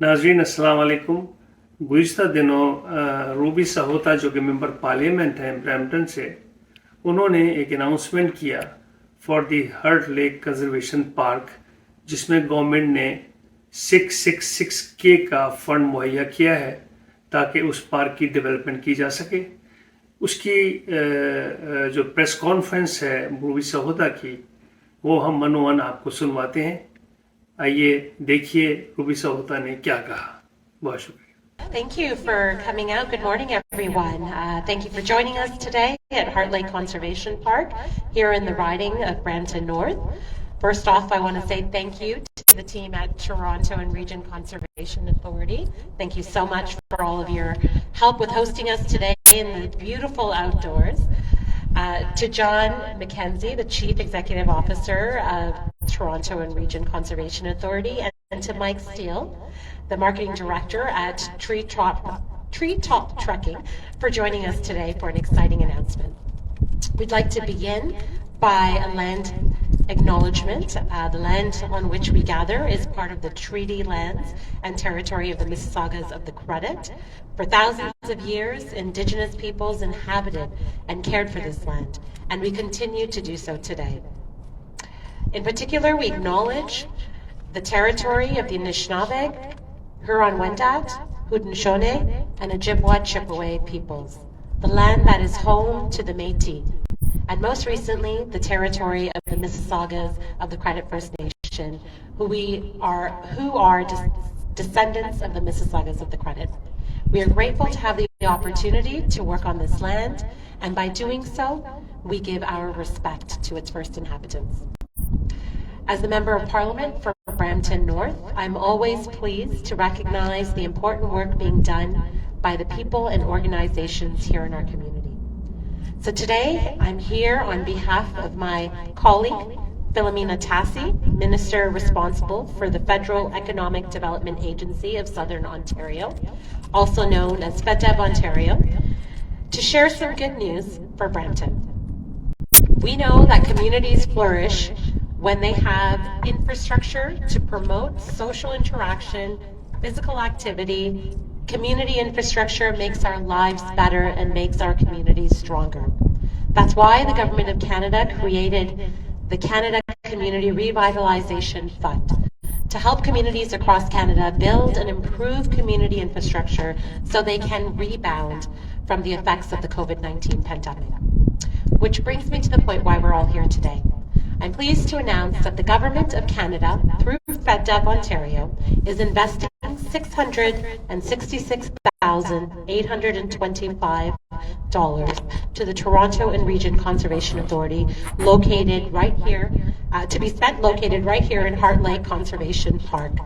नाजरीन अस्सलाम वालेकुम। गुज़िश्ता दिनों रूबी सहोता जो कि मेंबर पार्लियामेंट हैं ब्रैम्पटन से, उन्होंने एक अनाउंसमेंट किया for the Heart Lake Conservation Park, जिसमें गवर्नमेंट ने 666K का फंड मुहैया किया है ताकि उस पार्क की डेवलपमेंट की जा सके। उसकी जो प्रेस कॉन्फ्रेंस है रूबी सहोता की, वो हम मनोवन आपको सुनवाते हैं। आइए देखिए रूबी सहोता ने क्या कहा। बहुत शुक्रिया। Thank you for coming out. Good morning, everyone. Thank you for joining us today at Heart Lake Conservation Park here in the riding of Brampton North. First off, I want to say thank you to the team at Toronto and Region Conservation Authority. Thank you so much for all of your help with hosting us today in the beautiful outdoors. To John McKenzie, the Chief Executive Officer of Toronto and Region Conservation Authority, and to Mike Steele, the Marketing Director at Treetop Trekking, for joining us today for an exciting announcement. We'd like to begin by a land acknowledgement. The land on which we gather is part of the treaty lands and territory of the Mississaugas of the Credit. For thousands of years, Indigenous peoples inhabited and cared for this land, and we continue to do so today. In particular, we acknowledge the territory of the Anishinaabe, Huron-Wendat, Haudenosaunee, and Ojibwa-Chippewa peoples, the land that is home to the Métis, and most recently, the territory of the Mississaugas of the Credit First Nation, who are descendants of the Mississaugas of the Credit. We are grateful to have the opportunity to work on this land, and by doing so, we give our respect to its first inhabitants. As the Member of Parliament for Brampton North, I'm always pleased to recognize the important work being done by the people and organizations here in our community. So today, I'm here on behalf of my colleague, Philomena Tassi, Minister responsible for the Federal Economic Development Agency of Southern Ontario, also known as FedDev Ontario, to share some good news for Brampton. We know that communities flourish when they have infrastructure to promote social interaction, physical activity. Community infrastructure makes our lives better and makes our communities stronger. That's why the Government of Canada created the Canada Community Revitalization Fund to help communities across Canada build and improve community infrastructure so they can rebound from the effects of the COVID-19 pandemic. Which brings me to the point why we're all here today. I'm pleased to announce that the Government of Canada, through FedDev Ontario, is investing $666,825 to the Toronto and Region Conservation Authority, located right here, to be spent located right here in Heart Lake Conservation Park,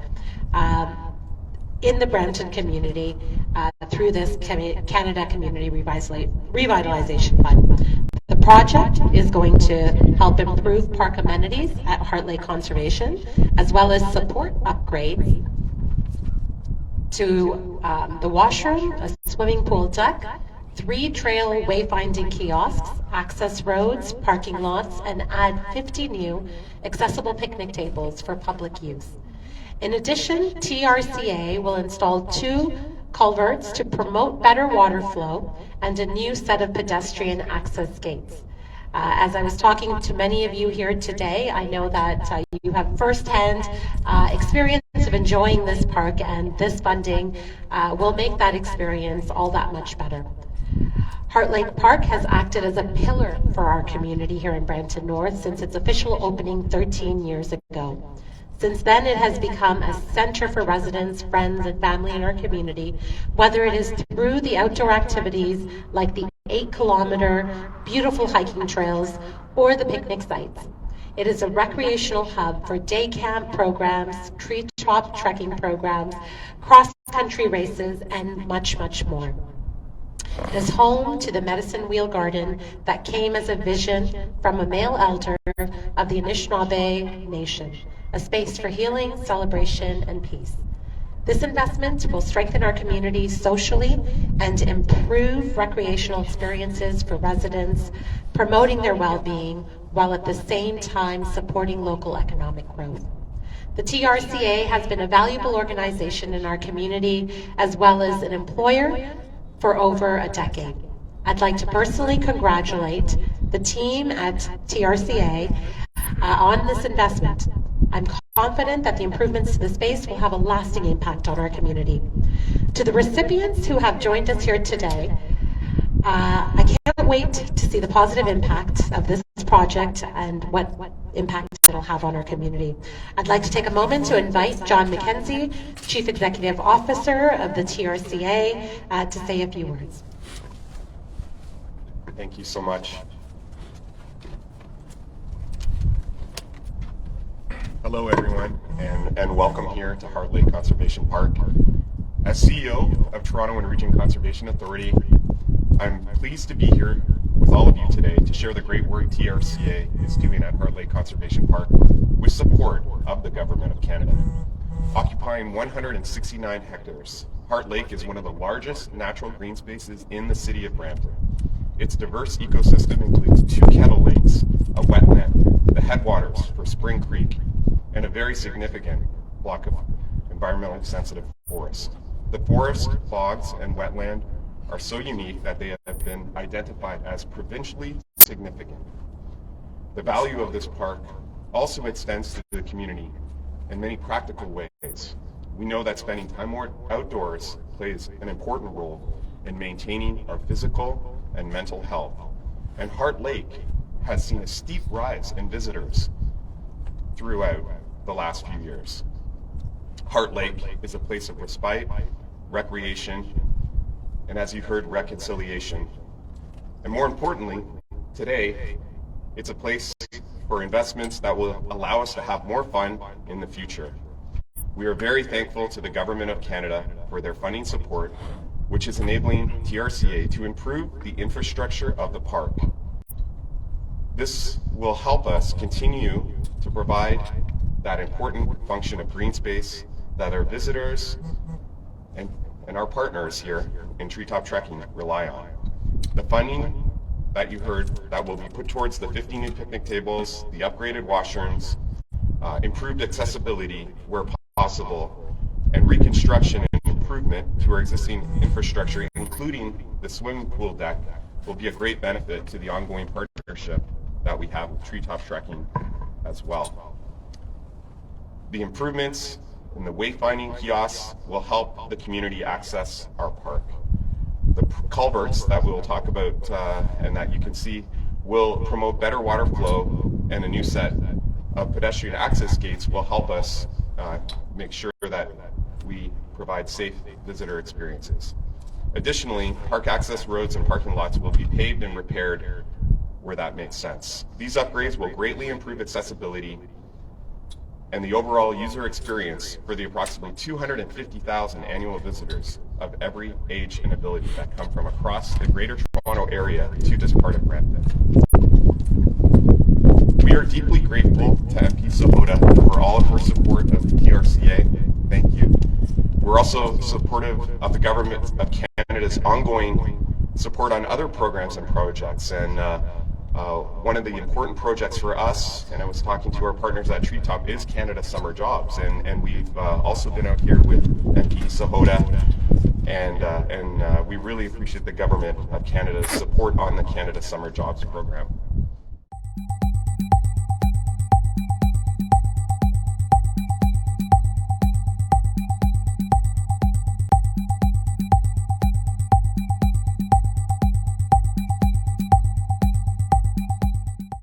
in the Brampton community, through this Canada Community Revitalization Fund. The project is going to help improve park amenities at Heart Lake Conservation, as well as support upgrades to the washroom, a swimming pool deck, 3 trail wayfinding kiosks, access roads, parking lots, and add 50 new accessible picnic tables for public use. In addition, TRCA will install 2 culverts to promote better water flow and a new set of pedestrian access gates. As I was talking to many of you here today, I know that you have firsthand experience of enjoying this park, and this funding will make that experience all that much better. Heart Lake Park has acted as a pillar for our community here in Brampton North since its official opening 13 years ago. Since then, it has become a center for residents, friends, and family in our community, whether it is through the outdoor activities like the 8-kilometer beautiful hiking trails or the picnic sites. It is a recreational hub for day camp programs, treetop trekking programs, cross-country races, and much, much more. It is home to the Medicine Wheel Garden that came as a vision from a male elder of the Anishinaabe Nation, a space for healing, celebration, and peace. This investment will strengthen our communities socially and improve recreational experiences for residents, promoting their well-being while at the same time supporting local economic growth. The TRCA has been a valuable organization in our community as well as an employer for over a decade. I'd like to personally congratulate the team at TRCA on this investment. I'm confident that the improvements to the space will have a lasting impact on our community. To the recipients who have joined us here today, I can't wait to see the positive impact of this project and what impact it'll have on our community. I'd like to take a moment to invite John McKenzie, Chief Executive Officer of the TRCA, to say a few words. Thank you so much. Hello everyone, and welcome here to Heart Lake Conservation Park. As CEO of Toronto and Region Conservation Authority, I'm pleased to be here with all of you today to share the great work TRCA is doing at Heart Lake Conservation Park with support of the Government of Canada. Occupying 169 hectares, Heart Lake is one of the largest natural green spaces in the city of Brampton. Its diverse ecosystem includes 2 kettle lakes, a wetland, the headwaters for Spring Creek, and a very significant block of environmentally sensitive forest. The forest, bogs, and wetland are so unique that they have been identified as provincially significant. The value of this park also extends to the community in many practical ways. We know that spending time outdoors plays an important role in maintaining our physical and mental health. And Heart Lake has seen a steep rise in visitors throughout the last few years. Heart Lake is a place of respite, recreation, and as you heard, reconciliation. And more importantly, today, it's a place for investments that will allow us to have more fun in the future. We are very thankful to the Government of Canada for their funding support, which is enabling TRCA to improve the infrastructure of the park. This will help us continue to provide that important function of green space that our visitors and our partners here in treetop trekking rely on. The funding that you heard that will be put towards the 50 new picnic tables, the upgraded washrooms, improved accessibility where possible, and reconstruction and improvement to our existing infrastructure, including the swimming pool deck, will be a great benefit to the ongoing partnership that we have with treetop trekking as well. The improvements in the wayfinding kiosks will help the community access our park. The culverts that we'll talk about and that you can see will promote better water flow, and a new set of pedestrian access gates will help us make sure that we provide safe visitor experiences. Additionally, park access roads and parking lots will be paved and repaired where that makes sense. These upgrades will greatly improve accessibility and the overall user experience for the approximately 250,000 annual visitors of every age and ability that come from across the Greater Toronto Area to this part of Brampton. We are deeply grateful to MP SAHOTA for all of her support of the TRCA. Thank you. We're also supportive of the Government of Canada's ongoing support on other programs and projects, and one of the important projects for us, and I was talking to our partners at Treetop, is Canada Summer Jobs, and we've also been out here with MP SAHOTA, and we really appreciate the Government of Canada's support on the Canada Summer Jobs program.